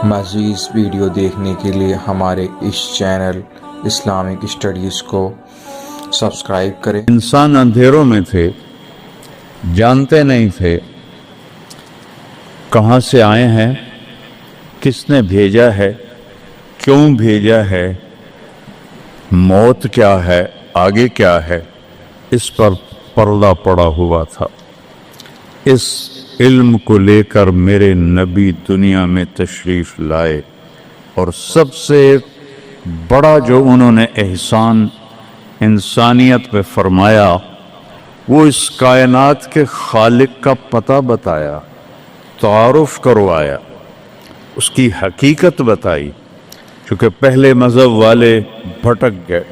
مزید ویڈیو دیکھنے کے لیے ہمارے اس چینل اسلامک اسٹڈیز کو سبسکرائب کریں۔ انسان اندھیروں میں تھے، جانتے نہیں تھے کہاں سے آئے ہیں، کس نے بھیجا ہے، کیوں بھیجا ہے، موت کیا ہے، آگے کیا ہے، اس پر پردہ پڑا ہوا تھا۔ اس علم کو لے کر میرے نبی دنیا میں تشریف لائے، اور سب سے بڑا جو انہوں نے احسان انسانیت پہ فرمایا وہ اس کائنات کے خالق کا پتہ بتایا، تعارف کروایا، اس کی حقیقت بتائی۔ چونکہ پہلے مذہب والے بھٹک گئے،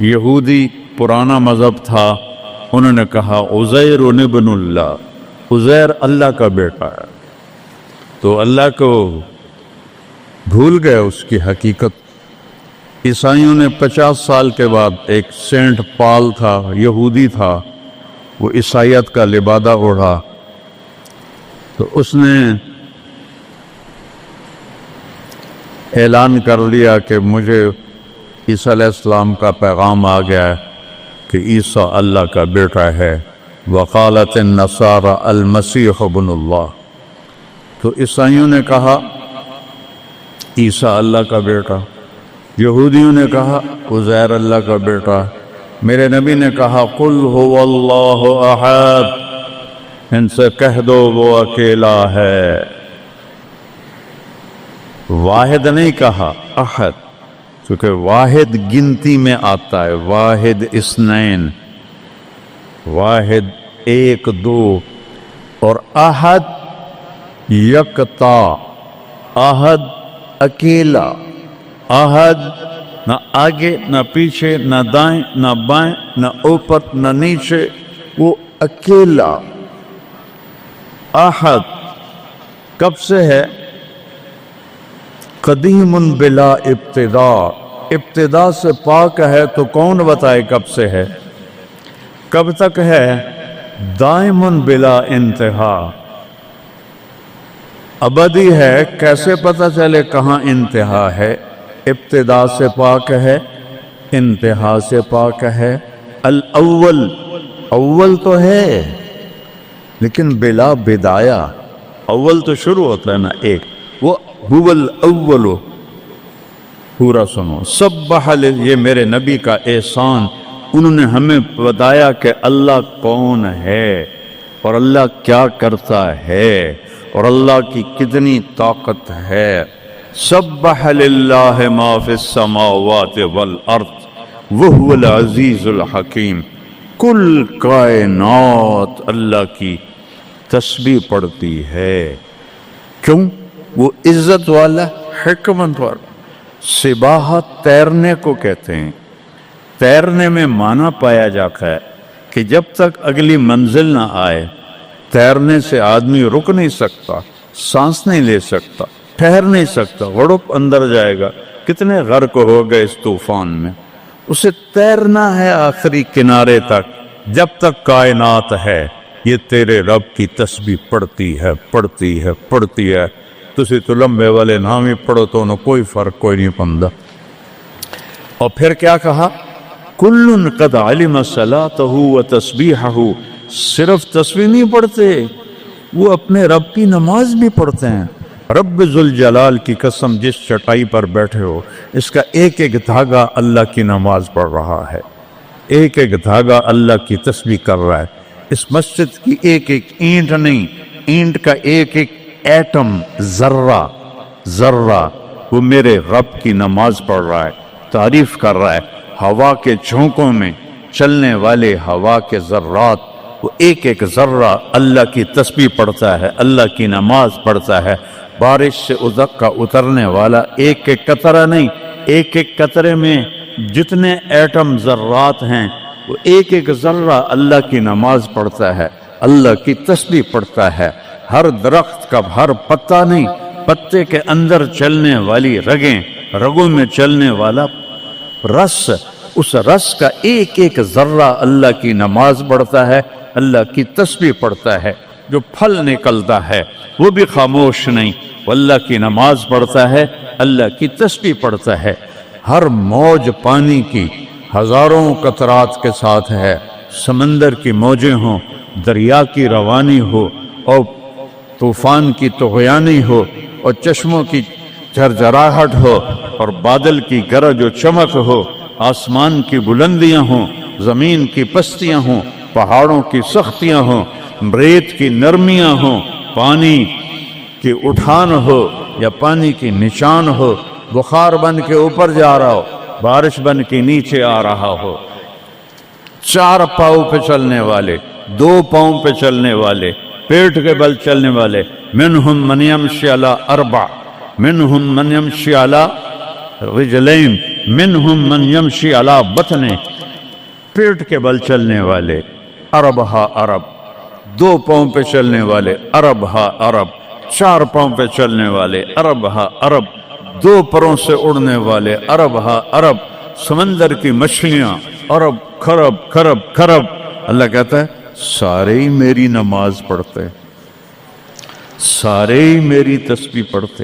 یہودی پرانا مذہب تھا، انہوں نے کہا عزیر ابن اللہ، عزیر اللہ کا بیٹا ہے، تو اللہ کو بھول گئے اس کی حقیقت۔ عیسائیوں نے 50 سال کے بعد، ایک سینٹ پال تھا، یہودی تھا، وہ عیسائیت کا لبادہ اوڑھا، تو اس نے اعلان کر لیا کہ مجھے عیسیٰ علیہ السلام کا پیغام آ گیا ہے کہ عیسیٰ اللہ کا بیٹا ہے۔ وقالت النصارى المسیح ابن اللہ، تو عیسائیوں نے کہا عیسیٰ اللہ کا بیٹا، یہودیوں نے کہا عزیر اللہ کا بیٹا۔ میرے نبی نے کہا قل هو اللہ احد، ان سے کہہ دو وہ اکیلا ہے۔ واحد نہیں کہا، احد، کیونکہ واحد گنتی میں آتا ہے، واحد اثنین، واحد ایک دو، اور احد یکتا، احد اکیلا، احد نہ آگے نہ پیچھے نہ دائیں نہ بائیں نہ اوپر نہ نیچے، وہ اکیلا احد۔ کب سے ہے؟ قدیم بلا ابتدا، ابتدا سے پاک ہے، تو کون بتائے کب سے ہے، کب تک ہے؟ دائم بلا انتہا، ابدی ہے، کیسے پتہ چلے کہاں انتہا ہے؟ ابتدا سے پاک ہے، انتہا سے پاک ہے۔ الاول، اول تو ہے لیکن بلا بدایا، اول تو شروع ہوتا ہے نا ایک، وہ هو الاول۔ پورا سنو، سبح، یہ میرے نبی کا احسان، انہوں نے ہمیں بتایا کہ اللہ کون ہے اور اللہ کیا کرتا ہے اور اللہ کی کتنی طاقت ہے۔ سبح للہ ما فی السماوات والارض وہو العزیز الحکیم، کل کائنات اللہ کی تسبیح پڑھتی ہے۔ کیوں؟ وہ عزت والا، حکمت والا۔ سباحت تیرنے کو کہتے ہیں، تیرنے میں معنی پایا جاتا ہے کہ جب تک اگلی منزل نہ آئے تیرنے سے آدمی رک نہیں سکتا، سانس نہیں لے سکتا، ٹھہر نہیں سکتا، غڑپ اندر جائے گا۔ کتنے غرق ہو گئے اس طوفان میں، اسے تیرنا ہے آخری کنارے تک۔ جب تک کائنات ہے یہ تیرے رب کی تسبیح پڑھتی ہے، پڑھتی ہے، پڑھتی ہے۔ تسی تو لمبے والے نام ہی پڑھو تو انہوں کوئی فرق کوئی نہیں پندا۔ اور پھر کیا کہا؟ کل قد علم صلاتہ و تسبیحہ، صرف تسبیح نہیں پڑھتے، وہ اپنے رب کی نماز بھی پڑھتے ہیں۔ رب ذوالجلال کی قسم، جس چٹائی پر بیٹھے ہو اس کا ایک ایک دھاگا اللہ کی نماز پڑھ رہا ہے، ایک ایک دھاگا اللہ کی تسبیح کر رہا ہے۔ اس مسجد کی ایک ایک اینٹ نہیں، اینٹ کا ایک ایک ایٹم، ذرہ ذرہ، وہ میرے رب کی نماز پڑھ رہا ہے، تعریف کر رہا ہے۔ ہوا کے جھونکوں میں چلنے والے ہوا کے ذرات، وہ ایک ایک ذرہ اللہ کی تسبیح پڑھتا ہے، اللہ کی نماز پڑھتا ہے۔ بارش سے ادک کا اترنے والا ایک ایک قطرہ نہیں، ایک ایک قطرے میں جتنے ایٹم ذرات ہیں، وہ ایک ایک ذرہ اللہ کی نماز پڑھتا ہے، اللہ کی تسبیح پڑھتا ہے۔ ہر درخت کا ہر پتا نہیں، پتے کے اندر چلنے والی رگیں، رگوں میں چلنے والا رس، اس رس کا ایک ایک ذرہ اللہ کی نماز پڑھتا ہے، اللہ کی تسبیح پڑھتا ہے۔ جو پھل نکلتا ہے وہ بھی خاموش نہیں، وہ اللہ کی نماز پڑھتا ہے، اللہ کی تسبیح پڑھتا ہے۔ ہر موج پانی کی ہزاروں قطرات کے ساتھ ہے، سمندر کی موجیں ہوں، دریا کی روانی ہو، اور طوفان کی طغیانی ہو، اور چشموں کی جھرجھراہٹ ہو، اور بادل کی گرج و چمک ہو، آسمان کی بلندیاں ہوں، زمین کی پستیاں ہوں، پہاڑوں کی سختیاں ہوں، ریت کی نرمیاں ہوں، پانی کی اٹھان ہو یا پانی کی نشان ہو، بخار بن کے اوپر جا رہا ہو، بارش بن کے نیچے آ رہا ہو، چار پاؤں پہ چلنے والے، دو پاؤں پہ چلنے والے، پیٹ کے بل چلنے والے، منہم من یمشی علی اربع، منہم من یمشی علی رجلین، منہم من یمشی علی بطن، پیٹ کے بل چلنے والے، عرب ہا عرب، دو پاؤں پہ چلنے والے، عرب ہا عرب، چار پاؤں پہ چلنے والے، عرب ہا عرب، دو پروں سے اڑنے والے، عرب ہا عرب، سمندر کی مچھلیاں، عرب کھرب کھرب کھرب۔ اللہ کہتا ہے سارے ہی میری نماز پڑھتے، سارے ہی میری تسبیح پڑھتے۔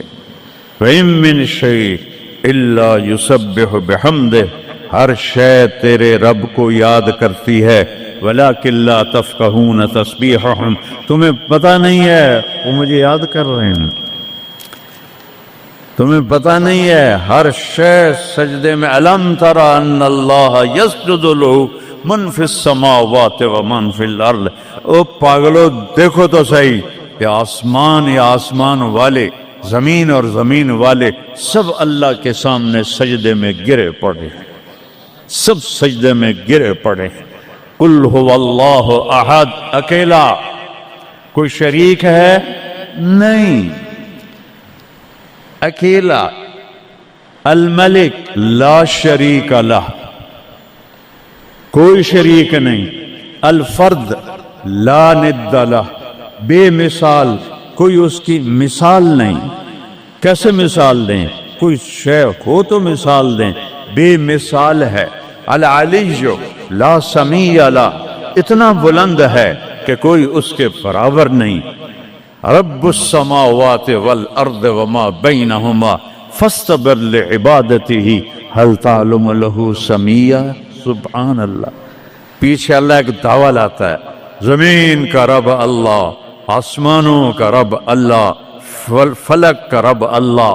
وَإِن مِّن شَيْءٍ إِلَّا يُسَبِّحُ بِحَمْدِهِ، ہر شے تیرے رب کو یاد کرتی ہے، وَلَٰكِن لَّا تَفْقَهُونَ تَسْبِيحَهُمْ، تمہیں پتہ نہیں ہے وہ مجھے یاد کر رہے ہیں، تمہیں پتہ نہیں ہے ہر شے سجدے میں۔ أَلَمْ تَرَ أَنَّ اللَّهَ يَسْجُدُ لَهُ مَن فِي السَّمَاوَاتِ وَمَن فِي الْأَرْضِ، او پاگلو دیکھو تو صحیح کہ آسمان یا آسمان والے، زمین اور زمین والے سب اللہ کے سامنے سجدے میں گرے پڑے، سب سجدے میں گرے پڑے۔ قُلْ هُوَ اللَّهُ أَحَدٌ، اکیلا، کوئی شریک ہے نہیں، اکیلا، الملک لا شریک لہ، کوئی شریک نہیں، الفرد لا ند لہ، بے مثال، کوئی اس کی مثال نہیں۔ کیسے مثال دیں؟ کوئی شے ہو تو مثال دیں، بے مثال ہے۔ العلی لا سمیع لہ، اتنا بلند ہے کہ کوئی اس کے برابر نہیں۔ رب السماوات والارض وما بینہما فاستبر لعبادتہ هل تعلم له سمیع، سبحان اللہ۔ پیچھے اللہ ایک دعویٰ لاتا ہے، زمین کا رب اللہ، آسمانوں کا رب اللہ، فلک کا رب اللہ،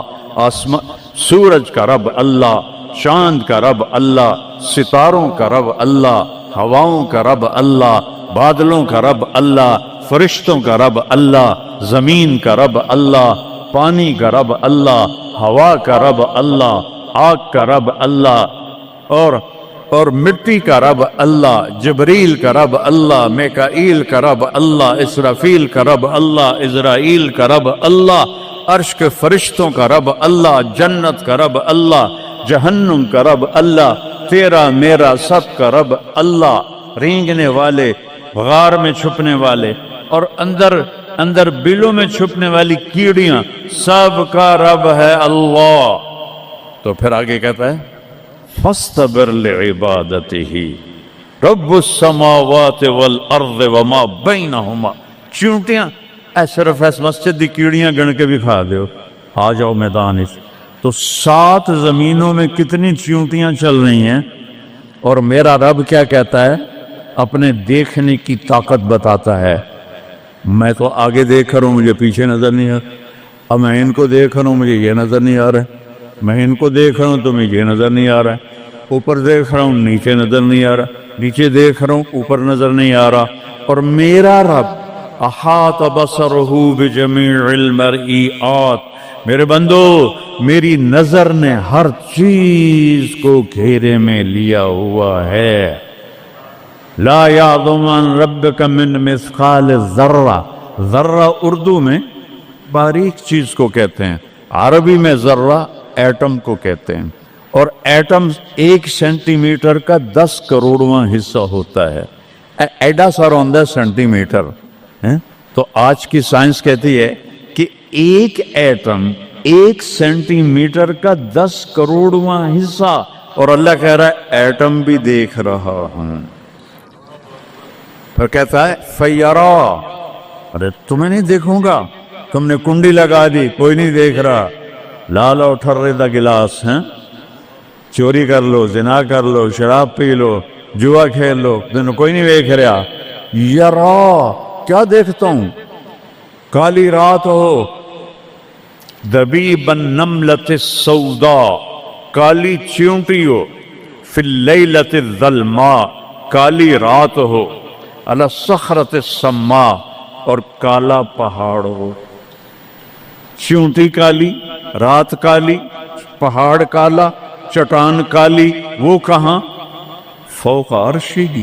سورج کا رب اللہ، چاند کا رب اللہ، ستاروں کا رب اللہ، ہواؤں کا رب اللہ، بادلوں کا رب اللہ، فرشتوں کا رب اللہ، زمین کا رب اللہ، پانی کا رب اللہ، ہوا کا رب اللہ، آگ کا رب اللہ، اور مٹی کا رب اللہ، جبریل کا رب اللہ، میکائیل کا رب اللہ، اسرافیل کا رب اللہ، عزرائیل کا رب اللہ، عرش کے فرشتوں کا رب اللہ، جنت کا رب اللہ، جہنم کا رب اللہ، تیرا میرا سب کا رب اللہ، رینگنے والے، غار میں چھپنے والے، اور اندر بلوں میں چھپنے والی کیڑیاں، سب کا رب ہے اللہ۔ تو پھر آگے کہتا ہے فاستبر لعبادتہ رب السماوات والارض وما بینہما، چونٹیاں صرف اس مسجد دی کیڑیاں گن کے بھی کھا دیو، آ جاؤ میدان اس۔ تو 7 زمینوں میں کتنی چونٹیاں چل رہی ہیں، اور میرا رب کیا کہتا ہے؟ اپنے دیکھنے کی طاقت بتاتا ہے۔ میں تو آگے دیکھ رہا ہوں، مجھے پیچھے نظر نہیں آ رہا، اب میں ان کو دیکھ رہا ہوں، مجھے یہ نظر نہیں آ رہا ہے، میں ان کو دیکھ رہا ہوں تو مجھے یہ نظر نہیں آ رہا ہے، اوپر دیکھ رہا ہوں نیچے نظر نہیں آ رہا، نیچے دیکھ رہا ہوں اوپر نظر نہیں آ رہا، اور میرا رب احاط بصرہ بجمیع المرئیات، میرے بندو میری نظر نے ہر چیز کو گھیرے میں لیا ہوا ہے۔ لا یعظم عن ربک من مثقال ذرہ، ذرہ اردو میں باریک چیز کو کہتے ہیں، عربی میں ذرہ ایٹم کو کہتے ہیں، اور ایٹم 1 سینٹی میٹر کا 10 کروڑواں حصہ ہوتا ہے، ایڈا سا ہوندہ سینٹی میٹر۔ تو آج کی سائنس کہتی ہے کہ ایک ایٹم 1 سینٹی میٹر کا 10 کروڑواں حصہ، اور اللہ کہہ رہا ہے ایٹم بھی دیکھ رہا ہوں۔ پھر کہتا ہے فیرا، ارے تمہیں نہیں دیکھوں گا، تم نے کنڈی لگا دی، کوئی نہیں دیکھ رہا، لا لو ٹھرے دا گلاس ہیں، چوری کر لو، زنا کر لو، شراب پی لو، جوا کھیل لو، تمہیں کوئی نہیں دیکھ رہا۔ یرا، کیا دیکھتا ہوں؟ کالی رات ہو، دبیب النملۃ السوداء، کالی چیونٹی ہو، فی اللیلۃ الظلماء، کالی رات ہو، علی الصخرۃ السماء، اور کالا پہاڑ ہو۔ چیونٹی کالی، رات کالی، پہاڑ کالا، چٹان کالی، وہ کہاں؟ فوق عرشہ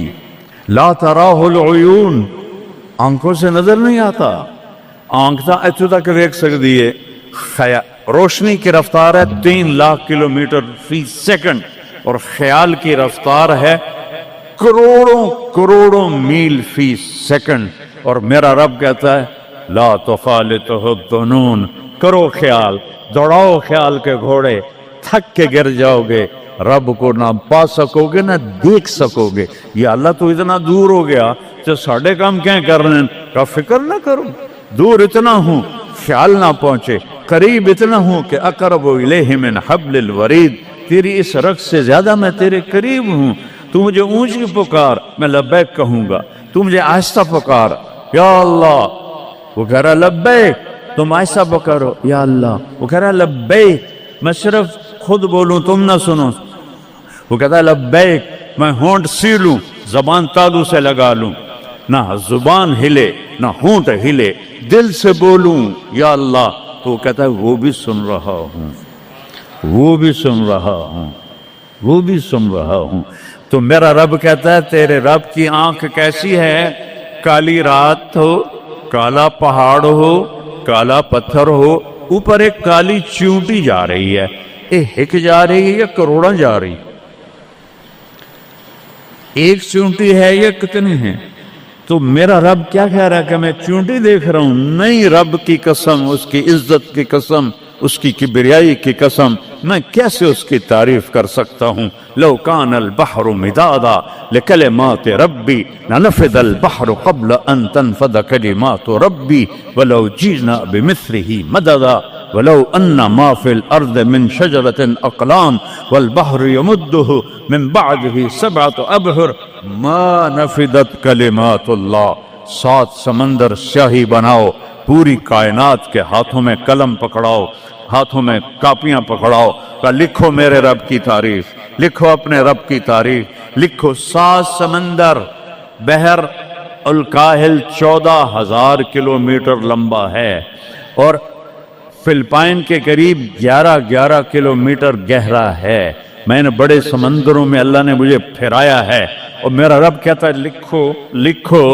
لا تراہ العیون، آنکھوں سے نظر نہیں آتا، آنکھ تا اتو تک دیکھ سکتی ہے، روشنی کی رفتار ہے 3 لاکھ کلومیٹر فی سیکنڈ، اور خیال کی رفتار ہے کروڑوں کروڑوں میل فی سیکنڈ، اور میرا رب کہتا ہے لا تخالطہ الظنون، کرو خیال، دوڑاؤ خیال کے گھوڑے، تھک کے گر جاؤ گے، رب کو نہ پا سکو گے نہ دیکھ سکو گے۔ یا اللہ تو اتنا دور ہو گیا تو ساڑھے کام کیا کر رہے ہیں؟ کا فکر نہ کرو، دور اتنا ہوں خیال نہ پہنچے، قریب اتنا ہوں کہ اقرب الیہ من حبل الورید، تیری اس رگ سے زیادہ میں تیرے قریب ہوں۔ تو مجھے اونچی پکار، میں لبیک کہوں گا، تو مجھے آہستہ پکار، یا اللہ، وہ کہہ رہا لبیک، تم آہستہ پکارو یا اللہ، وہ کہہ رہا لبیک، میں صرف خود بولوں تم نہ سنو، وہ کہتا ہے لبیک، میں ہونٹ سیلوں، زبان تالو سے لگا لوں، نہ زبان ہلے نہ ہونٹ ہلے، دل سے بولوں یا اللہ، تو وہ کہتا ہے وہ بھی سن رہا ہوں، وہ بھی سن رہا ہوں، وہ بھی سن رہا ہوں۔ تو میرا رب کہتا ہے تیرے رب کی آنکھ کیسی ہے؟ کالی رات ہو، کالا پہاڑ ہو، کالا پتھر ہو، اوپر ایک کالی چیونٹی جا رہی ہے، ایک جا رہی ہے یا کروڑاں جا رہی؟ ایک چیونٹی ہے یا کتنی ہیں؟ تو میرا رب کیا کہہ رہا ہے کہ میں چیونٹی دیکھ رہا ہوں؟ نہیں، رب کی قسم، اس کی عزت کی قسم، اس کی کبریائی کی قسم، میں کیسے اس کی تعریف کر سکتا ہوں؟ لو کان البحر مدادا لکلمات ربی لنفد البحر قبل ان تنفد کلمات ربی ولو جئنا بمثله مددا ولو ان ما في الارض من شجرة اقلام والبحر يمده من بعده 7 ابحر ما نفدت کلمات اللہ۔ 7 سمندر سیاہی بناؤ، پوری کائنات کے ہاتھوں میں قلم پکڑاؤ، ہاتھوں میں کاپیاں پکڑاؤ، کہ لکھو میرے رب کی تعریف، لکھو اپنے رب کی تعریف، لکھو۔ 7 سمندر، بحر الکاہل 14,000 کلومیٹر لمبا ہے، اور فلپائن کے قریب 11 کلومیٹر گہرا ہے۔ میں نے بڑے سمندروں میں اللہ نے مجھے پھرایا ہے، اور میرا رب کہتا ہے لکھو لکھو،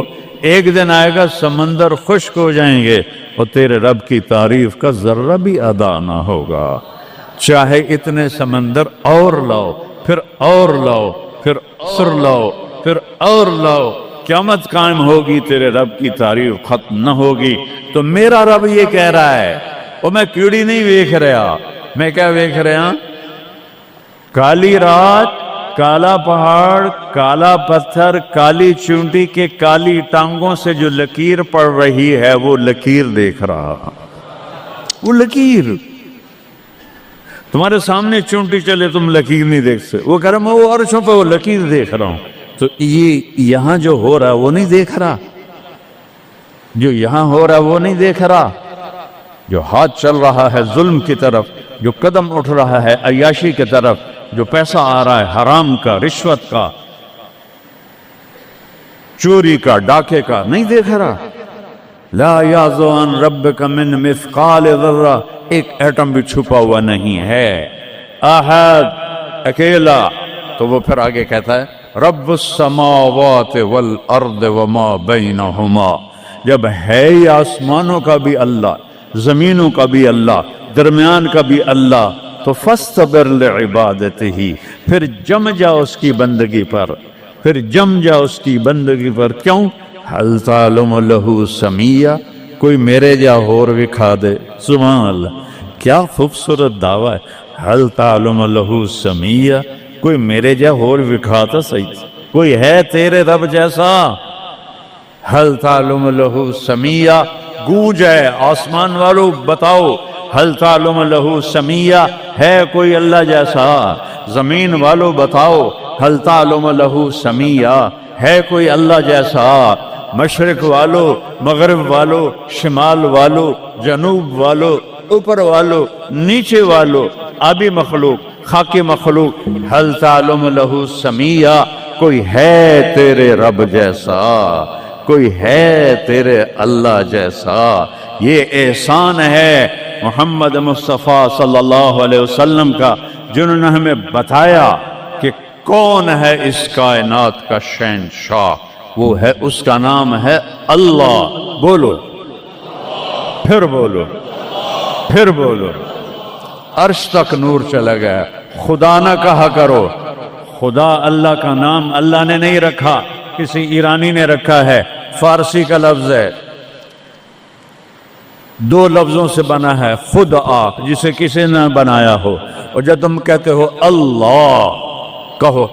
ایک دن آئے گا سمندر خشک ہو جائیں گے اور تیرے رب کی تعریف کا ذرہ بھی ادا نہ ہوگا، چاہے اتنے سمندر اور لاؤ، پھر اور لاؤ، پھر اور لاؤ، پھر اور لاؤ، قیامت قائم ہوگی، تیرے رب کی تعریف ختم نہ ہوگی۔ تو میرا رب یہ کہہ رہا ہے، اور میں کیڑی نہیں دیکھ رہا، میں کیا دیکھ رہا؟ کالی رات، کالا پہاڑ، کالا پتھر، کالی چونٹی کے کالی ٹانگوں سے جو لکیر پڑ رہی ہے وہ لکیر دیکھ رہا، وہ لکیر۔ تمہارے سامنے چونٹی چلے تم لکیر نہیں دیکھ سکتے، وہ کہہ رہا میں وہ عرشوں پہ وہ لکیر دیکھ رہا ہوں۔ تو یہ یہاں جو ہو رہا وہ نہیں دیکھ رہا، جو یہاں ہو رہا وہ نہیں دیکھ رہا، جو ہاتھ چل رہا ہے ظلم کی طرف، جو قدم اٹھ رہا ہے عیاشی کی طرف، جو پیسہ آ رہا ہے حرام کا، رشوت کا، چوری کا، ڈاکے کا، نہیں دیکھ رہا۔ لا یعزو عن ربک من مثقال ذرہ، ایک ایٹم بھی چھپا ہوا نہیں ہے، احد، اکیلا۔ تو وہ پھر آگے کہتا ہے رب السماوات والارض وما بینہما، جب ہے ہی آسمانوں کا بھی اللہ، زمینوں کا بھی اللہ، درمیان کا بھی اللہ، تو فاصطبر لعبادتہ، پھر جم جا اس کی بندگی پر، پھر جم جا اس کی بندگی پر۔ کیوں؟ حل تعلم لہ سمیہ، کوئی میرے جا ہور وکھا دے۔ سبحان اللہ، کیا خوبصورت دعویٰ ہے، حل تعلم لہ سمیہ، کوئی میرے جا ہور وکھا تا صحیح، کوئی ہے تیرے رب جیسا؟ حل تعلم لہو سمیہ، گونج ہے آسمان والو بتاؤ، حل تعلم لہو سمیہ، ہے کوئی اللہ جیسا؟ زمین والو بتاؤ، حل تعلم لہو سمیہ، ہے کوئی اللہ جیسا؟ مشرق والو، مغرب والو، شمال والو، جنوب والو، اوپر والو، نیچے والو، آبی مخلوق، خاکی مخلوق، حل تعلم لہو سمیہ، کوئی ہے تیرے رب جیسا؟ کوئی ہے تیرے اللہ جیسا؟ یہ احسان ہے محمد مصطفیٰ صلی اللہ علیہ وسلم کا، جنہوں نے ہمیں بتایا کہ کون ہے اس کائنات کا شہنشاہ۔ وہ ہے، اس کا نام ہے اللہ۔ بولو، پھر بولو، پھر بولو۔ عرش تک نور چلا گیا۔ خدا نہ کہا کرو، خدا اللہ کا نام اللہ نے نہیں رکھا، کسی ایرانی نے رکھا ہے، فارسی کا لفظ ہے، دو لفظوں سے بنا ہے، خود آ، جسے کسی نے بنایا ہو۔ اور جب تم کہتے ہو اللہ، کہو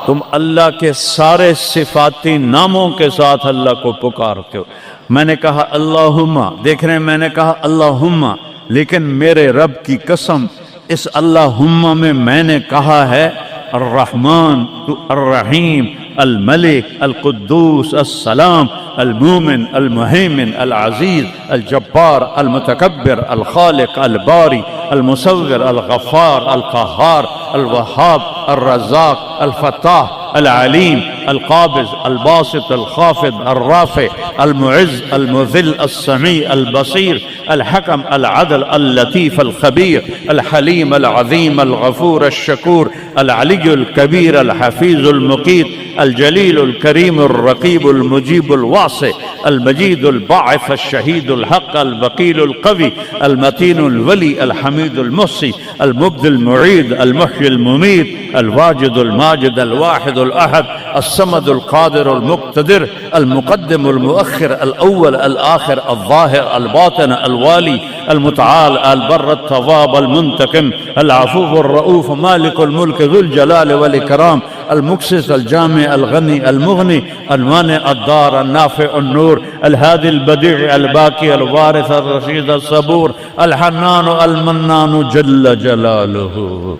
تم اللہ کے سارے صفاتی ناموں کے ساتھ اللہ کو پکارتے ہو۔ میں نے کہا اللہم، دیکھ رہے ہیں میں نے کہا اللہم، لیکن میرے رب کی قسم اس اللہم میں نے کہا ہے الرحمن، الرحیم، الملک، القدوس، السلام، المومن، المہیمن، العزیز، الجبار، المتکبر، الخالق، الباری، المصور، الغفار، القہار، الوہاب، الرزاق، الفتاح، العلیم، القابض، الباسط، الخافض، الرافع، المعز، المذل، السمیع، البصیر، الحکم، العدل، اللطیف، الخبیر، الحلیم، العظیم، الغفور، الشکور، العلی الکبیر، الحفیظ، المقیت، الجلیل، الکریم، الرقیب، المجیب، الواسع، المجید، الباعث، الشہید، الحق، الوکیل، القوی، المتین، الولی، الحمید، المحصی، المبدی، المعید، المحیی، الممیت، الواجد، الماجد، الواحد، الأحد، الصمد، القادر، المقتدر، المقدم، المؤخر، الأول، الآخر، الظاهر، الباطن، الوالي، المتعال، البر، التواب، المنتقم، العفو، الرؤوف، مالك الملك، ذو الجلال والإكرام، المقسط، الجامع، الغني، المغني، المانع، الضار، النافع، النور، الهادي، البديع، الباقي، الوارث، الرشيد، الصبور، الحنان، المنان، جل جلاله۔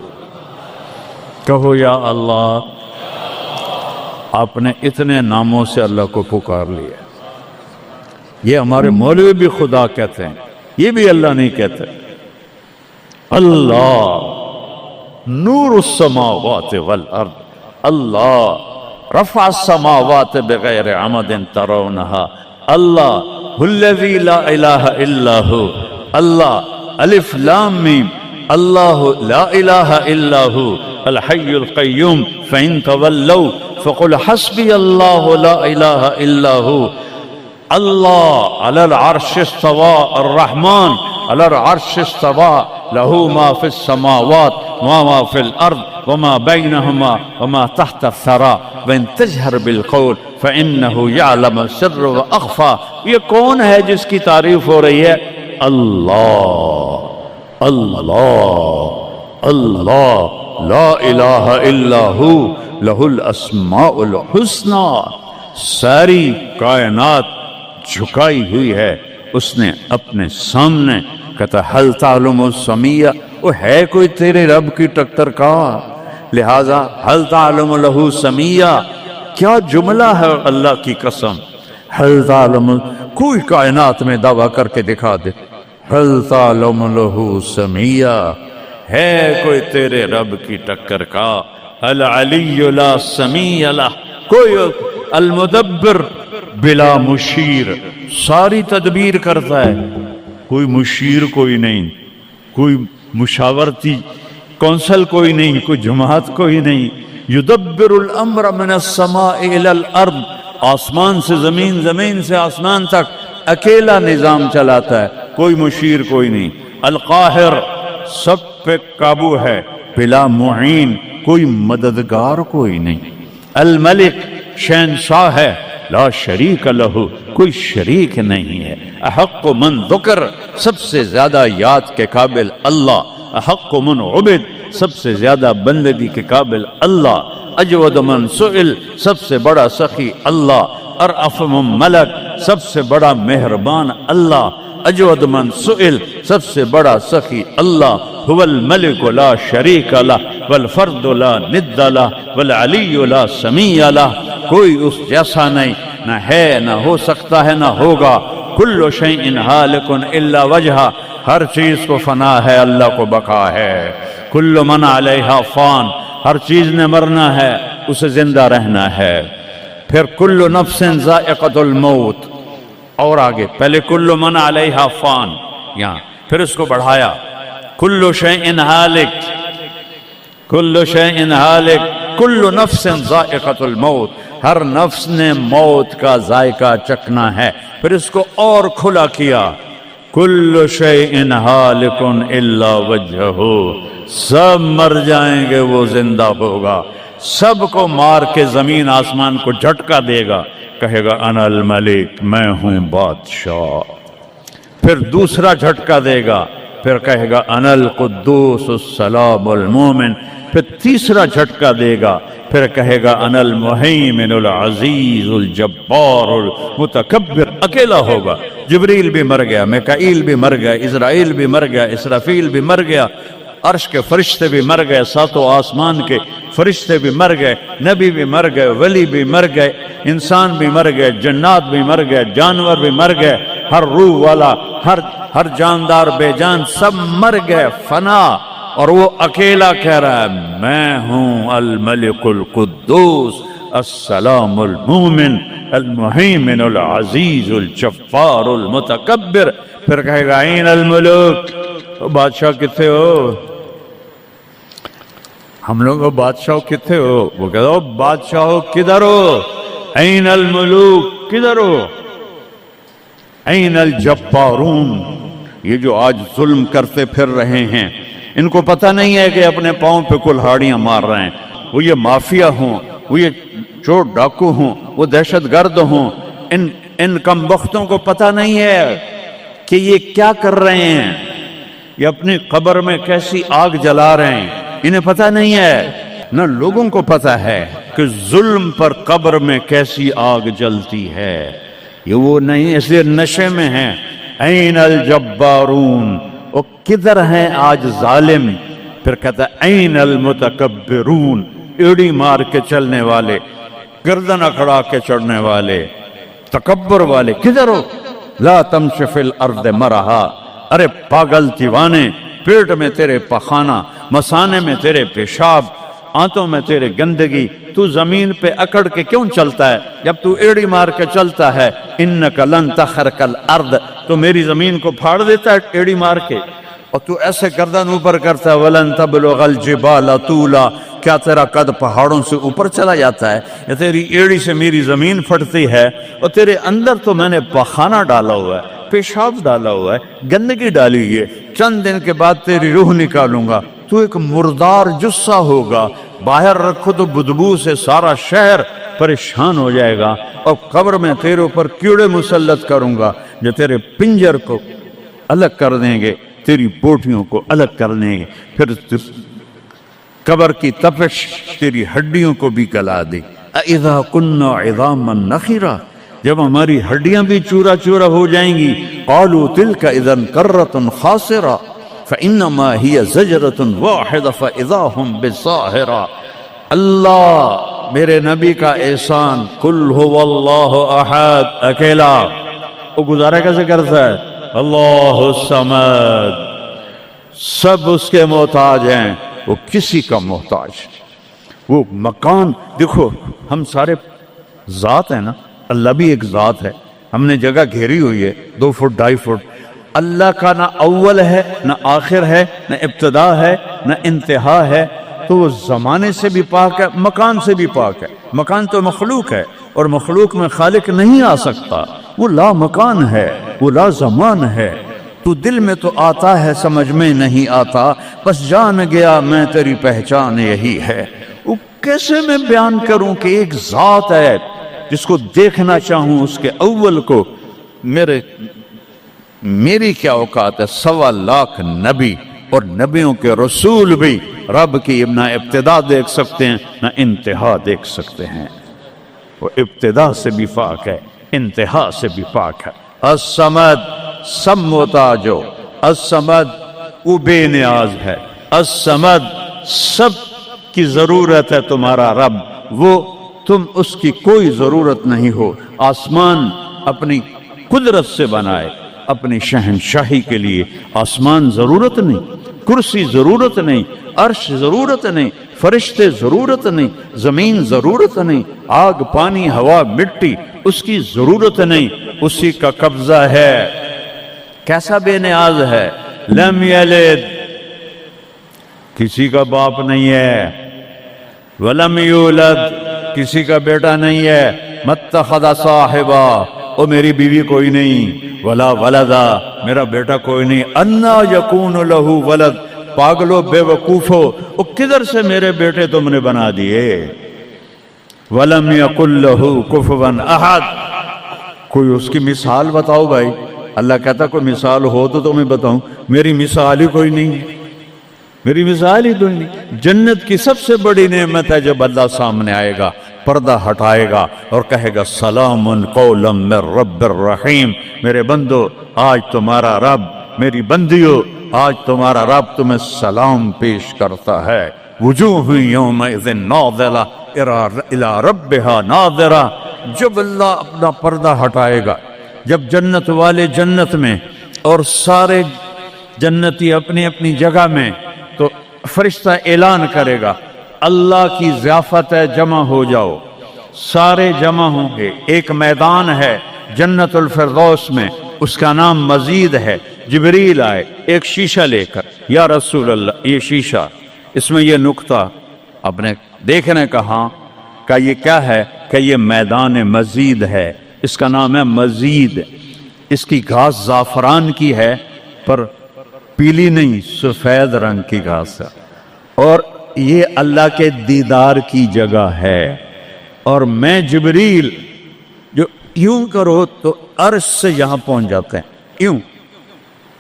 کہو یا اللہ۔ آپ نے اتنے ناموں سے اللہ کو پکار لیا۔ یہ ہمارے مولوی بھی خدا کہتے ہیں، یہ بھی اللہ نہیں کہتے۔ اللہ نور السماوات والارض، اللہ رفع السماوات بغیر عمد ترونها، اللہ الذی لا الہ الا ہو، اللہ الف لام میم، اللہ لا الہ الا ہو الحی القیوم، فإن تولوا فقل حسبی اللہ لا الہ الا ہو، اللہ علی العرش استوى، الرحمن علی العرش استوى، له ما في السماوات وما في الأرض وما بينهما وما تحت الثرى، وإن تجهر بالقول فإنه يعلم السر وأخفى۔ یہ کون ہے جس کی تعریف ہو رہی ہے؟ اللہ، اللہ، اللہ، لا الہ الا ہو لہ الاسماء الحسنی۔ ساری کائنات جھکائی ہوئی ہے اس نے اپنے سامنے۔ کہتا حل تعلم السمیہ، وہ ہے کوئی تیرے رب کی ٹکر کا؟ لہذا حل تعلم لہ سمیہ، کیا جملہ ہے اللہ کی قسم۔ حل تعلم، کوئی کائنات میں دعویٰ کر کے دکھا دے حل تعلم لہ سمیہ، ہے کوئی تیرے رب کی ٹکر کا؟ العلی لا سمیع لہ، کوئی المدبر بلا مشیر، ساری تدبیر کرتا ہے، کوئی مشیر کوئی نہیں، کوئی مشاورتی کونسل کوئی نہیں، کوئی جماعت کوئی نہیں۔ یدبر الامر من السماء الى الارض، آسمان سے زمین، زمین سے آسمان تک اکیلا نظام چلاتا ہے، کوئی مشیر کوئی نہیں۔ القاہر، سب پہ قابو ہے، بلا معین، کوئی مددگار کوئی نہیں۔ الملک، شہنشاہ ہے، لا شریک لہ، کوئی شریک نہیں ہے۔ احق من ذکر، سب سے زیادہ یاد کے قابل اللہ۔ احق من عبد، سب سے زیادہ بندگی کے قابل اللہ۔ اجود من سئل، سب سے بڑا سخی اللہ۔ ارأف من ملک، سب سے بڑا مہربان اللہ، اجود من سئل، سب سے بڑا سخی اللہ، هو الملک لا شریک لہ والفرد لا ند لہ والعلی لا سمیع لہ، کوئی اس جیسا نہیں، نہ ہے نہ ہو سکتا ہے نہ ہوگا، کل شیء ہالک الا وجہہ، ہر چیز کو فنا ہے اللہ کو بقا ہے، کل من علیہا فان، ہر چیز نے مرنا ہے اسے زندہ رہنا ہے، پھر کل نفس ذائقۃ الموت، اور آگے پہلے کل من علیہا فان یہاں، پھر اس کو بڑھایا کل شیء ہالک، کل شیء ہالک، کل نفس ذائقۃ الموت، ہر نفس نے موت کا ذائقہ چکھنا ہے، پھر اس کو اور کھلا کیا کل شیء ہالک الا وجہہ، سب مر جائیں گے وہ زندہ ہوگا، سب کو مار کے زمین آسمان کو جھٹکا دے گا، کہے گا انا الملک، میں ہوں بادشاہ، پھر دوسرا جھٹکا دے گا، پھر کہے گا انا القدوس السلام المومن، پھر تیسرا جھٹکا دے گا، پھر کہے گا انا المہیمن العزیز الجبار المتکبر، اکیلا ہوگا، جبریل بھی مر گیا، میکائیل بھی مر گیا، اسرائیل بھی مر گیا، اسرافیل بھی مر گیا، عرش کے فرشتے بھی مر گئے، ساتوں آسمان کے فرشتے بھی مر گئے، نبی بھی مر گئے، ولی بھی مر گئے، انسان بھی مر گئے، جنات بھی مر گئے، جانور بھی مر گئے، ہر روح والا، ہر جاندار بے جان سب مر گئے، فنا، اور وہ اکیلا کہہ رہا ہے میں ہوں الملک القدوس السلام المومن المہیمن العزیز الجبار المتکبر، پھر کہے گا این الملوک، بادشاہ کتنے ہو، ہم لوگ بادشاہ کتنے ہو، وہ کہتا ہو بادشاہ کدھر ہو، این الملوک کدھر ہو، این الجبارون، یہ جو آج ظلم کرتے پھر رہے ہیں، ان کو پتہ نہیں ہے کہ اپنے پاؤں پہ کلہاڑیاں مار رہے ہیں، وہ یہ مافیا ہوں، وہ یہ چور ڈاکو ہوں، وہ دہشت گرد ہوں، ان کم بختوں کو پتہ نہیں ہے کہ یہ کیا کر رہے ہیں، یہ اپنی قبر میں کیسی آگ جلا رہے ہیں، انہیں پتہ نہیں ہے، نہ لوگوں کو پتہ ہے کہ ظلم پر قبر میں کیسی آگ جلتی ہے، یہ وہ نہیں، اس لیے نشے میں ہیں، این الجبارون، وہ کدھر ہیں آج ظالم، پھر کہتا ہے این المتکبرون، ایڑی مار کے چلنے والے، گردن اکڑا کے چڑھنے والے، تکبر والے، کدھر ہو، لا تمشی فی الارض مرحا، ارے پاگل دیوانے، پیٹ میں تیرے پخانہ، مسانے میں تیرے پیشاب، آنتوں میں تیرے گندگی، تو زمین پہ اکڑ کے کیوں چلتا ہے، جب تو ایڑی مار کے چلتا ہے، انک لن تخرق الارض، تو میری زمین کو پھاڑ دیتا ہے ایڑی مار کے، اور تو ایسے گردن اوپر کرتا ہے، ولن تبلغ الجبال طولا، کیا تیرا قد پہاڑوں سے اوپر چلا جاتا ہے، یا تیری ایڑی سے میری زمین پھٹتی ہے، اور تیرے اندر تو میں نے پخانہ ڈالا ہوا ہے، پیشاب ڈالا ہوا ہے، گندگی ڈالی ہے، چند دن کے بعد تیری روح نکالوں گا، تو ایک مردار جثہ ہوگا، باہر رکھو تو بدبو سے سارا شہر پریشان ہو جائے گا، اور قبر میں تیرے اوپر کیڑے مسلط کروں گا جو تیرے پنجر کو الگ کر دیں گے، تیری بوٹیوں کو الگ کر دیں گے، پھر قبر کی تپش تیری ہڈیوں کو بھی گلا دے، اذا كنا عظاما نخرا، جب ہماری ہڈیاں بھی چورا چورا ہو جائیں گی، قالوا تلك اذا كرة خاسرة فانما هي زجرة واحدة فاذا هم بالساهرة، اللہ میرے نبی کا احسان، قل هو اللہ احد، اکیلا، وہ گزارا کیسے کرتا ہے، اللہ الصمد، سب اس کے محتاج ہیں، وہ کسی کا محتاج، وہ مکان، دیکھو ہم سارے ذات ہیں نا، اللہ بھی ایک ذات ہے، ہم نے جگہ گھیری ہوئی ہے 2 فٹ 2.5 فٹ، اللہ کا نہ اول ہے نہ آخر ہے نہ ابتدا ہے نہ انتہا ہے، تو وہ زمانے سے بھی پاک ہے، مکان سے بھی پاک ہے، مکان تو مخلوق ہے، اور مخلوق میں خالق نہیں آ سکتا، وہ لا مکان ہے، وہ لا زمان ہے، تو دل میں تو آتا ہے سمجھ میں نہیں آتا، بس جان گیا میں تیری پہچان یہی ہے، وہ کیسے میں بیان کروں کہ ایک ذات ہے جس کو دیکھنا چاہوں اس کے اول کو، میری کیا اوقات ہے، 1.25 لاکھ نبی اور نبیوں کے رسول بھی رب کی نہ ابتدا دیکھ سکتے ہیں نہ انتہا دیکھ سکتے ہیں، وہ ابتدا سے بھی پاک ہے، انتہا سے بھی پاک ہے۔ الصمد، سم و تاجو، الصمد وہ بے نیاز ہے، الصمد سب کی ضرورت ہے تمہارا رب، وہ تم اس کی کوئی ضرورت نہیں ہو۔ آسمان اپنی قدرت سے بنائے، اپنی شہنشاہی کے لیے آسمان ضرورت نہیں، کرسی ضرورت نہیں، عرش ضرورت نہیں، فرشتے ضرورت نہیں، زمین ضرورت نہیں، آگ پانی ہوا مٹی اس کی ضرورت نہیں، اسی کا قبضہ ہے۔ کیسا بے نیاز ہے؟ لم یلد، کسی کا باپ نہیں ہے، ولم یولد، کسی کا بیٹا نہیں ہے، متخذ صاحبہ، او میری بیوی کوئی نہیں، ولا ولدا، میرا بیٹا کوئی نہیں، انا یکون لہ ولد، پاگلو بے وقوفو، او کدھر سے میرے بیٹے تم نے بنا دیے؟ ولم یکن لہ کفوا احد، کوئی اس کی مثال بتاؤ بھائی۔ اللہ کہتا کوئی مثال ہو تو تمہیں بتاؤں، میری مثال ہی کوئی نہیں، میری مثال ہی کوئی نہیں۔ جنت کی سب سے بڑی نعمت ہے جب اللہ سامنے آئے گا، پردہ ہٹائے گا اور کہے گا سلام قولا من رب الرحیم، میرے بندو آج تمہارا رب، میری بندیو آج تمہارا رب تمہیں سلام پیش کرتا ہے۔ وجوہ یومئذ ناظرہ الی ربہا ناظرہ، جب اللہ اپنا پردہ ہٹائے گا، جب جنت والے جنت میں اور سارے جنتی اپنی اپنی جگہ میں، تو فرشتہ اعلان کرے گا اللہ کی ضیافت ہے، جمع ہو جاؤ۔ سارے جمع ہوں گے، ایک میدان ہے جنت الفردوس میں، اس کا نام مزید ہے۔ جبریل آئے ایک شیشہ لے کر، یا رسول اللہ یہ شیشہ، اس میں یہ نقطہ آپ نے دیکھنے کہا کہ یہ کیا ہے؟ کہ یہ میدان مزید ہے، اس کا نام ہے مزید۔ اس کی گھاس زعفران کی ہے پر پیلی نہیں، سفید رنگ کی گھاس ہے، اور یہ اللہ کے دیدار کی جگہ ہے۔ اور میں جبریل جو یوں کرو تو عرش سے یہاں پہنچ جاتے ہیں، یوں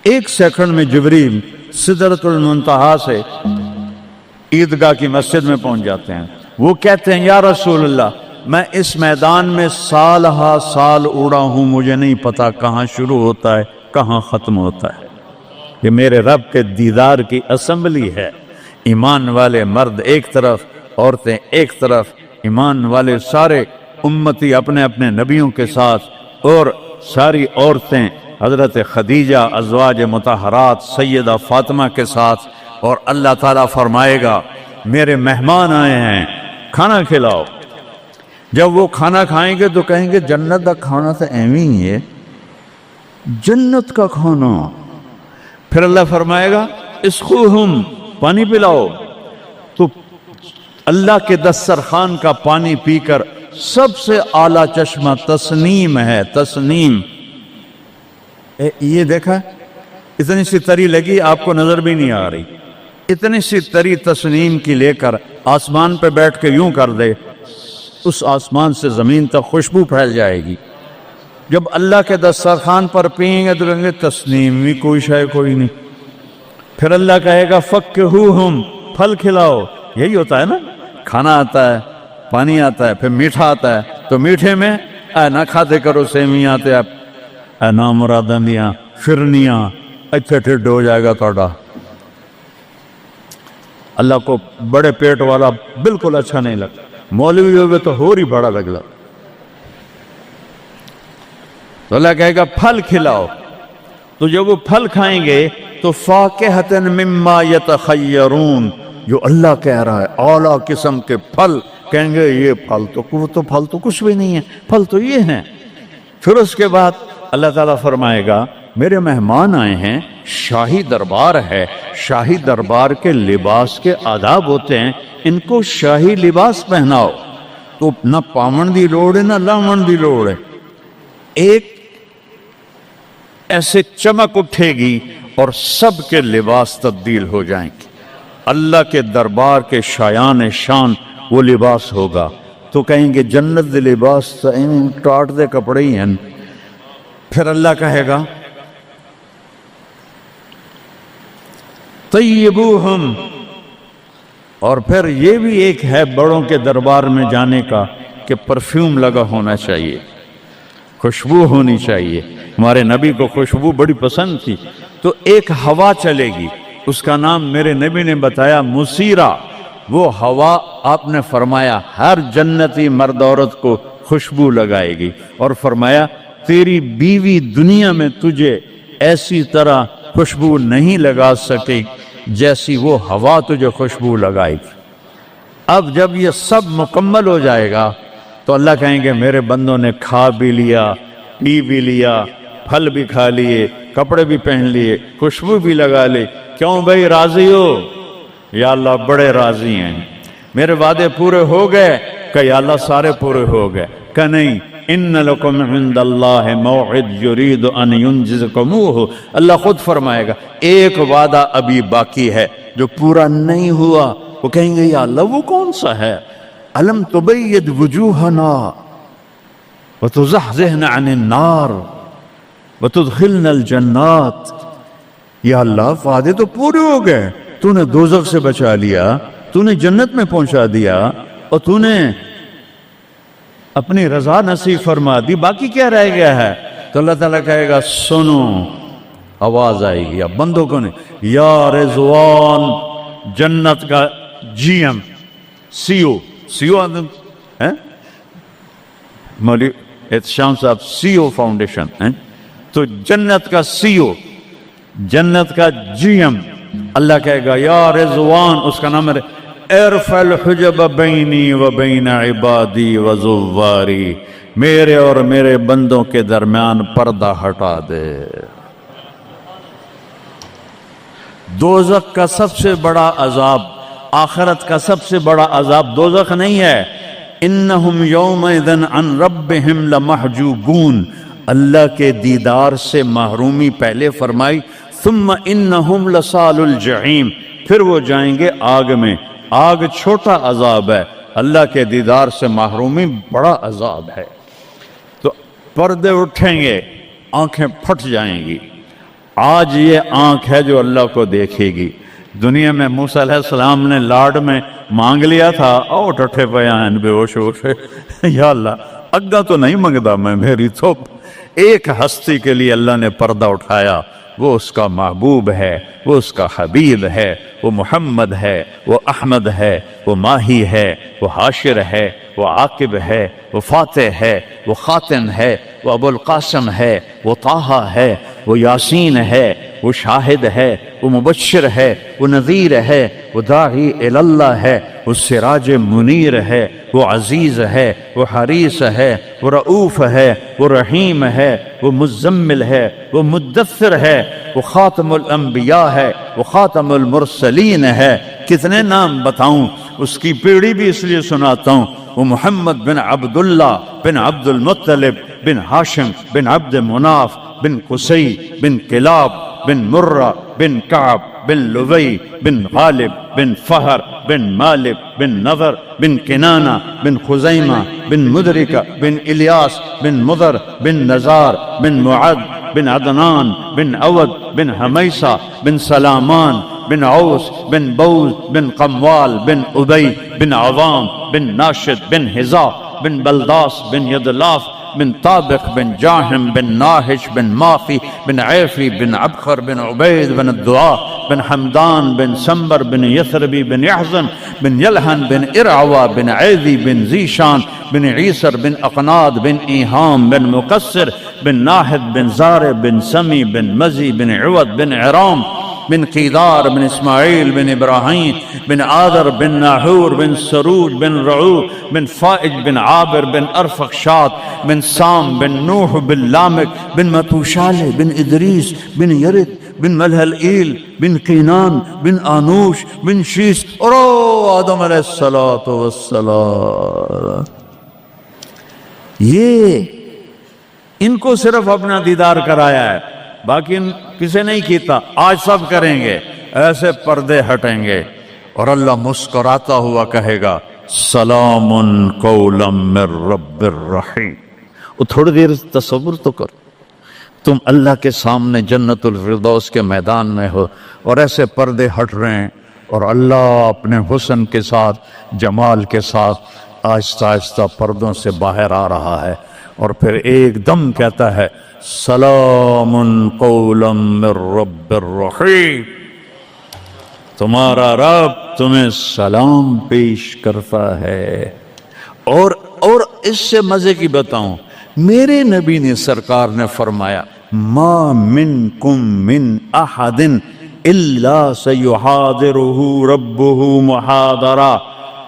ایک سیکنڈ میں جبریل سدرۃ المنتہا سے عیدگاہ کی مسجد میں پہنچ جاتے ہیں۔ وہ کہتے ہیں یا رسول اللہ میں اس میدان میں سال ہا سال اڑا ہوں، مجھے نہیں پتا کہاں شروع ہوتا ہے کہاں ختم ہوتا ہے۔ یہ میرے رب کے دیدار کی اسمبلی ہے، ایمان والے مرد ایک طرف، عورتیں ایک طرف، ایمان والے سارے امتی اپنے اپنے نبیوں کے ساتھ، اور ساری عورتیں حضرت خدیجہ ازواج مطہرات سیدہ فاطمہ کے ساتھ، اور اللہ تعالیٰ فرمائے گا میرے مہمان آئے ہیں کھانا کھلاؤ۔ جب وہ کھانا کھائیں گے تو کہیں گے جنت کا کھانا تو ایویں ہی ہے، جنت کا کھانا۔ پھر اللہ فرمائے گا اسقوہم، پانی پلاؤ، تو اللہ کے دسترخوان کا پانی پی کر سب سے اعلیٰ چشمہ تسنیم ہے، تسنیم۔ یہ دیکھا اتنی سی تری لگی آپ کو نظر بھی نہیں آ رہی، اتنی سی تری تسنیم کی لے کر آسمان پہ بیٹھ کے یوں کر دے، اس آسمان سے زمین تک خوشبو پھیل جائے گی۔ جب اللہ کے دسترخوان پر پئیں گے تو کہیں گے تسنیم بھی کوئی شے کوئی نہیں۔ پھر اللہ کہے گا فکہوہم، پھل کھلاؤ۔ یہی ہوتا ہے نا، کھانا آتا ہے، پانی آتا ہے، پھر میٹھا آتا ہے، تو میٹھے میں اے نہ کھاتے کرو سیویاں تے اے نامراداں دیاں فرنیاں، اتنے ٹھڈ ہو جائے گا توڑا۔ اللہ کو بڑے پیٹ والا بالکل اچھا نہیں لگتا، مولوی ہوئے تو اور ہی بڑا لگتا۔ تو اللہ کہے گا پھل کھلاؤ، تو جب وہ پھل کھائیں گے تو فاکہۃ مما یتخیرون، جو اللہ کہہ رہا ہے اعلیٰ قسم کے پھل، کہیں گے یہ پھل تو پھل تو کچھ بھی نہیں ہے، پھل تو یہ ہیں۔ پھر اس کے بعد اللہ تعالیٰ فرمائے گا میرے مہمان آئے ہیں، شاہی دربار ہے، شاہی دربار کے لباس کے آداب ہوتے ہیں، ان کو شاہی لباس پہناؤ۔ تو نہ پاون دی لوڑ ہے نہ لاون دی لوڑ ہے، ایک ایسے چمک اٹھے گی اور سب کے لباس تبدیل ہو جائیں گے۔ اللہ کے دربار کے شایان شان وہ لباس ہوگا، تو کہیں گے جنت دے لباس ٹاٹ دے کپڑے ہی ہیں۔ پھر اللہ کہے گا طیبوہم، اور پھر یہ بھی ایک ہے بڑوں کے دربار میں جانے کا کہ پرفیوم لگا ہونا چاہیے، خوشبو ہونی چاہیے. ہمارے نبی کو خوشبو بڑی پسند تھی. تو ایک ہوا چلے گی، اس کا نام میرے نبی نے بتایا مسیرہ. وہ ہوا آپ نے فرمایا ہر جنتی مرد عورت کو خوشبو لگائے گی، اور فرمایا تیری بیوی دنیا میں تجھے ایسی طرح خوشبو نہیں لگا سکے جیسی وہ ہوا تجھے خوشبو لگائے گی. اب جب یہ سب مکمل ہو جائے گا تو اللہ کہیں گے میرے بندوں نے کھا بھی لیا، پی بھی لیا، پھل بھی کھا لیے، کپڑے بھی پہن لیے، خوشبو بھی لگا لے. کیوں بھائی راضی ہو؟ یا اللہ بڑے راضی ہیں، میرے وعدے پورے ہو گئے؟ کہ یا اللہ سارے پورے ہو گئے. کہ نہیں، ان لکم عند اللہ موعد یرید ان ینجزکموہ. اللہ خود فرمائے گا ایک وعدہ ابھی باقی ہے جو پورا نہیں ہوا. وہ کہیں گے یا اللہ وہ کون سا ہے؟ الم تبید وجوہنا وتزحزحنا عن النار وتدخلنا الجنات. یا اللہ وعدے تو پورے ہو گئے، تو نے دوزخ سے بچا لیا، تو نے جنت میں پہنچا دیا، اور تو نے اپنی رضا نصیب فرما دی، باقی کیا رہ گیا ہے؟ تو اللہ تعالیٰ کہے گا سنو، آواز آئے گی اب بندوں کو نہیں، یا رضوان جنت کا جی ایم سی او مولوی احتشام صاحب سی او فاؤنڈیشن، تو جنت کا سی او، جنت کا جی ایم اللہ کہے گا یا رضوان، اس کا نام ہے ارفع الحجب بینی و بین عبادی و زواری، میرے اور میرے بندوں کے درمیان پردہ ہٹا دے. دوزخ کا سب سے بڑا عذاب، آخرت کا سب سے بڑا عذاب دوزخ نہیں ہے. انہم یومئذ عن ربہم لمحجوبون، اللہ کے دیدار سے محرومی پہلے فرمائی. ثم انہم لصال الجحیم، پھر وہ جائیں گے آگ میں. آگ چھوٹا عذاب ہے، اللہ کے دیدار سے محرومی بڑا عذاب ہے. تو پردے اٹھیں گے، آنکھیں پھٹ جائیں گی. آج یہ آنکھ ہے جو اللہ کو دیکھے گی. دنیا میں موسیٰ علیہ السلام نے لاڈ میں مانگ لیا تھا، او ٹھٹھے بیان بے ہوش ہوشے، یا اللہ اگا تو نہیں منگدا میں، میری تو ایک ہستی کے لیے اللہ نے پردہ اٹھایا، وہ اس کا محبوب ہے، وہ اس کا حبیب ہے، وہ محمد ہے، وہ احمد ہے، وہ ماہی ہے، وہ حاشر ہے، وہ عاقب ہے، وہ فاتح ہے، وہ خاتم ہے، وہ ابو القاسم ہے، وہ طٰہٰ ہے، وہ یاسین ہے، وہ شاہد ہے، وہ مبشر ہے، وہ نذیر ہے، وہ داعی اللہ ہے، وہ سراج منیر ہے، وہ عزیز ہے، وہ حریص ہے، وہ رؤوف ہے، وہ رحیم ہے، وہ مزمل ہے، وہ مدثر ہے، وہ خاتم الانبیاء ہے، وہ خاتم المرسلین ہے. کتنے نام بتاؤں، اس کی پیڑھی بھی اس لیے سناتا ہوں. وہ محمد بن عبداللہ بن عبد المطلب بن ہاشم بن عبد مناف بن قصی بن کلاب بن مرہ بن کعب بن لوی بن غالب بن فہر بن مالک بن نضر بن کنانہ بن خزیمہ بن مدرکہ بن الیاس بن مضر بن نزار بن معد بن عدنان بن عود بن حمیسہ بن سلامان بن عوس بن بوز بن قموال بن ابی بن عوام بن ناشد بن حزا بن بلداس بن یدلاف بن طابق بن جاہم بن ناہش بن مافی بن عیفی بن عبخر بن عبید بن الدعاء بن حمدان بن سمبر بن یثربی بن یحزن بن یلحن بن ارعوا بن عیدی بن زیشان بن عیسر بن اقناد بن ایہام بن مقصر بن ناحد بن زار بن سمی بن مزی بن عود بن عرام بن قیدار بن اسماعیل بن ابراہیم بن آدر بن ناحور بن سروج بن رعو بن فائج بن عابر بن ارفخشاد بن سام بن نوح بن لامک بن متوشالہ بن ادریس بن یرد بن ملہلئیل بن قینان بن آنوش بن شیس اور آدم علیہ السلام. یہ ان کو صرف اپنا دیدار کرایا ہے، باقی کسے نہیں کیتا. آج سب کریں گے، ایسے پردے ہٹیں گے اور اللہ مسکراتا ہوا کہے گا سلام قولا من رب الرحیم. وہ تھوڑی دیر تصور تو کر، تم اللہ کے سامنے جنت الفردوس کے میدان میں ہو اور ایسے پردے ہٹ رہے ہیں اور اللہ اپنے حسن کے ساتھ، جمال کے ساتھ آہستہ آہستہ پردوں سے باہر آ رہا ہے اور پھر ایک دم کہتا ہے سلام قولا من رب الرحیم، تمہارا رب تمہیں سلام پیش کرتا ہے۔ اور اس سے مزے کی بتاؤں، میرے نبی نے سرکار نے فرمایا ما منکم من احد الا سیحاضرہ ربہ محاضرہ،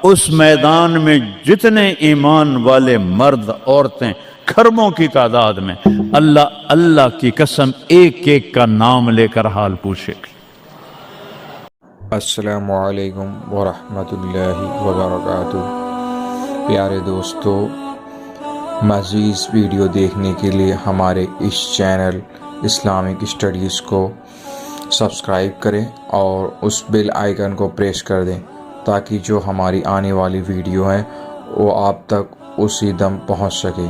اس میدان میں جتنے ایمان والے مرد عورتیں کھربوں کی تعداد میں، اللہ کی قسم ایک ایک کا نام لے کر حال پوچھے گی۔ السلام علیکم ورحمۃ اللہ وبرکاتہ۔ پیارے دوستو، مزید ویڈیو دیکھنے کے لیے ہمارے اس چینل اسلامک اسٹڈیز کو سبسکرائب کریں اور اس بیل آئیکن کو پریس کر دیں تاکہ جو ہماری آنے والی ویڈیو ہیں وہ آپ تک اسی دم پہنچ سکے۔